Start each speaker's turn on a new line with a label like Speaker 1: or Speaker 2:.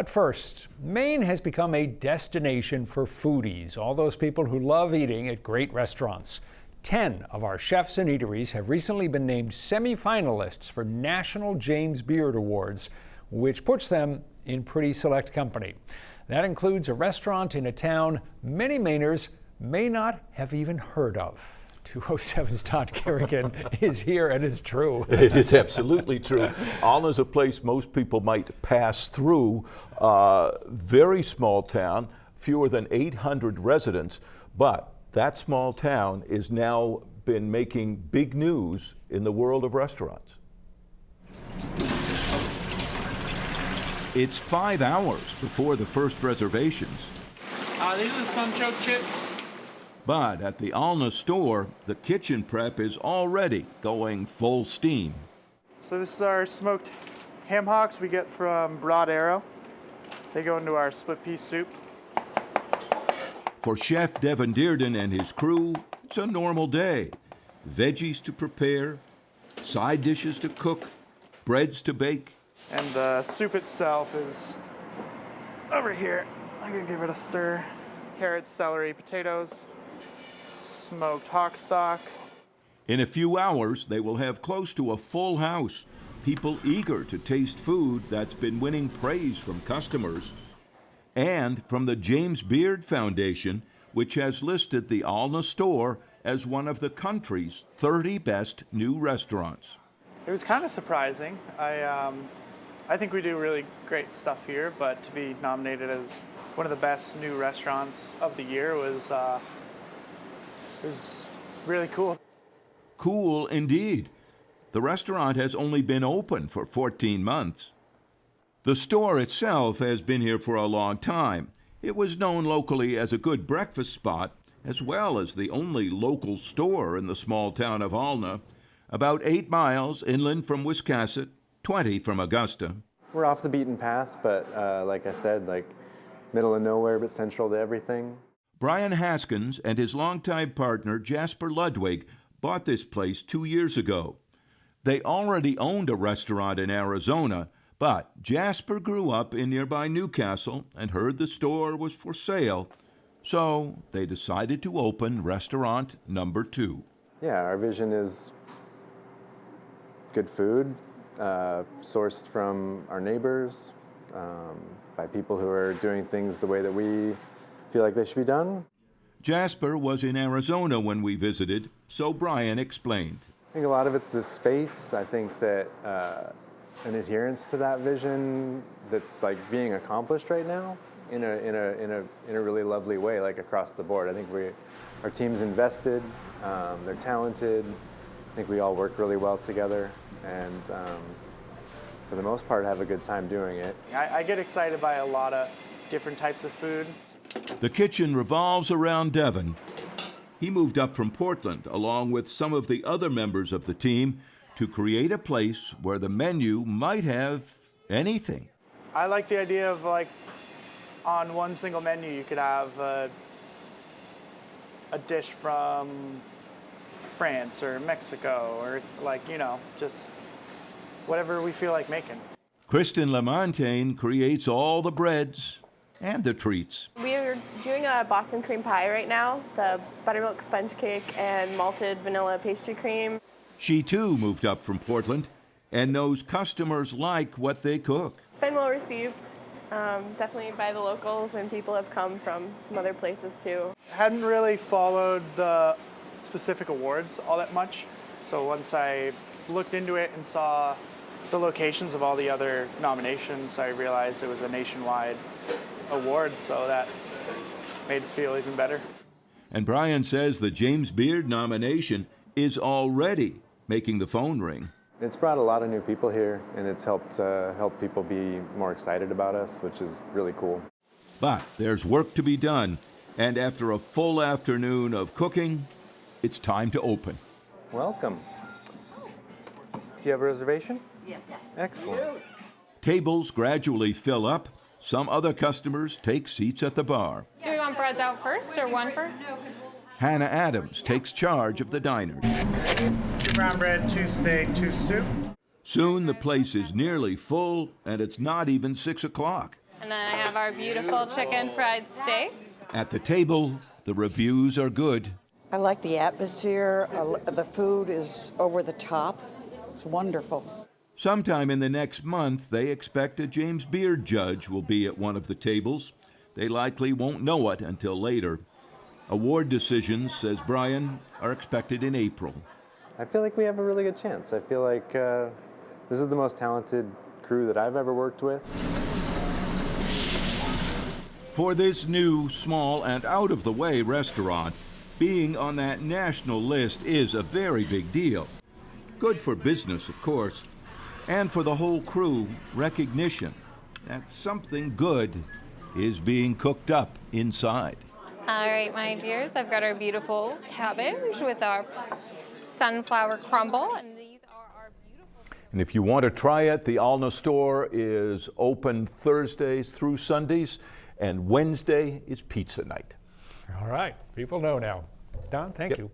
Speaker 1: But first, Maine has become a destination for foodies, all those people who love eating at great restaurants. 10 of our chefs and eateries have recently been named semi-finalists for National James Beard Awards, which puts them in pretty select company. That includes a restaurant in a town many Mainers may not have even heard of. 207's Todd Kerrigan is here, and it's true.
Speaker 2: It is absolutely true. Alna's a place most people might pass through. Very small town, fewer than 800 residents, but that small town is now been making big news in the world of restaurants.
Speaker 3: It's 5 hours before the first reservations.
Speaker 4: These are the sunchoke chips.
Speaker 3: But at the Alna Store, the kitchen prep is already going full steam.
Speaker 4: So this is our smoked ham hocks we get from Broad Arrow. They go into our split pea soup.
Speaker 3: For Chef Devin Dearden and his crew, it's a normal day. Veggies to prepare, side dishes to cook, breads to bake.
Speaker 4: And the soup itself is over here. I'm gonna give it a stir. Carrots, celery, potatoes, smoked hawk stock.
Speaker 3: In a few hours, they will have close to a full house. People eager to taste food that's been winning praise from customers. And from the James Beard Foundation, which has listed the Alna Store as one of the country's 30 best new restaurants.
Speaker 4: It was kind of surprising. I think we do really great stuff here, but to be nominated as one of the best new restaurants of the year was really cool.
Speaker 3: Cool indeed. The restaurant has only been open for 14 months. The store itself has been here for a long time. It was known locally as a good breakfast spot, as well as the only local store in the small town of Alna, about 8 miles inland from Wiscasset, 20 from Augusta.
Speaker 5: We're off the beaten path, but like I said, middle of nowhere, but central to everything.
Speaker 3: Brian Haskins and his longtime partner Jasper Ludwig bought this place 2 years ago. They already owned a restaurant in Arizona, but Jasper grew up in nearby Newcastle and heard the store was for sale, so they decided to open restaurant number 2.
Speaker 5: Yeah, our vision is good food, sourced from our neighbors, by people who are doing things the way that we feel like they should be done.
Speaker 3: Jasper was in Arizona when we visited, so Brian explained.
Speaker 5: I think a lot of it's this space. I think that an adherence to that vision that's being accomplished right now in a really lovely way, across the board. I think our team's invested, they're talented. I think we all work really well together, and for the most part have a good time doing it.
Speaker 4: I get excited by a lot of different types of food.
Speaker 3: The kitchen revolves around Devin. He moved up from Portland along with some of the other members of the team to create a place where the menu might have anything.
Speaker 4: I like the idea of on one single menu you could have a dish from France or Mexico or just whatever we feel like making.
Speaker 3: Kristen Lamontagne creates all the breads and the treats.
Speaker 6: We're doing a Boston cream pie right now, the buttermilk sponge cake and malted vanilla pastry cream.
Speaker 3: She too moved up from Portland and knows customers like what they cook.
Speaker 6: It's been well received, definitely by the locals, and people have come from some other places too.
Speaker 4: Hadn't really followed the specific awards all that much, so once I looked into it and saw the locations of all the other nominations, I realized it was a nationwide award, so that made it feel even better.
Speaker 3: And Brian says the James Beard nomination is already making the phone ring.
Speaker 5: It's brought a lot of new people here, and it's helped people be more excited about us, which is really cool.
Speaker 3: But there's work to be done, and after a full afternoon of cooking, it's time to open.
Speaker 5: Welcome. Do you have a reservation?
Speaker 7: Yes.
Speaker 5: Excellent.
Speaker 3: Tables gradually fill up. Some other customers take seats at the bar.
Speaker 8: Do we want breads out first or one first?
Speaker 3: Hannah Adams takes charge of the diners.
Speaker 4: 2 brown bread, 2 steak, 2 soup.
Speaker 3: Soon the place is nearly full, and it's not even 6 o'clock.
Speaker 8: And And then I have our beautiful chicken fried steaks.
Speaker 3: At the table, the reviews are good.
Speaker 7: I like the atmosphere. The food is over the top. It's wonderful.
Speaker 3: Sometime in the next month, they expect a James Beard judge will be at one of the tables. They likely won't know it until later. Award decisions, says Brian, are expected in April.
Speaker 5: I feel like we have a really good chance. I feel like this is the most talented crew that I've ever worked with.
Speaker 3: For this new, small, and out-of-the-way restaurant, being on that national list is a very big deal. Good for business, of course, and for the whole crew, recognition that something good is being cooked up inside.
Speaker 8: All right, my dears, I've got our beautiful cabbage with our sunflower crumble, and these are our beautiful...
Speaker 2: And if you want to try it, the Alna Store is open Thursdays through Sundays, and Wednesday is pizza night.
Speaker 1: All right, people know now. Don, thank you.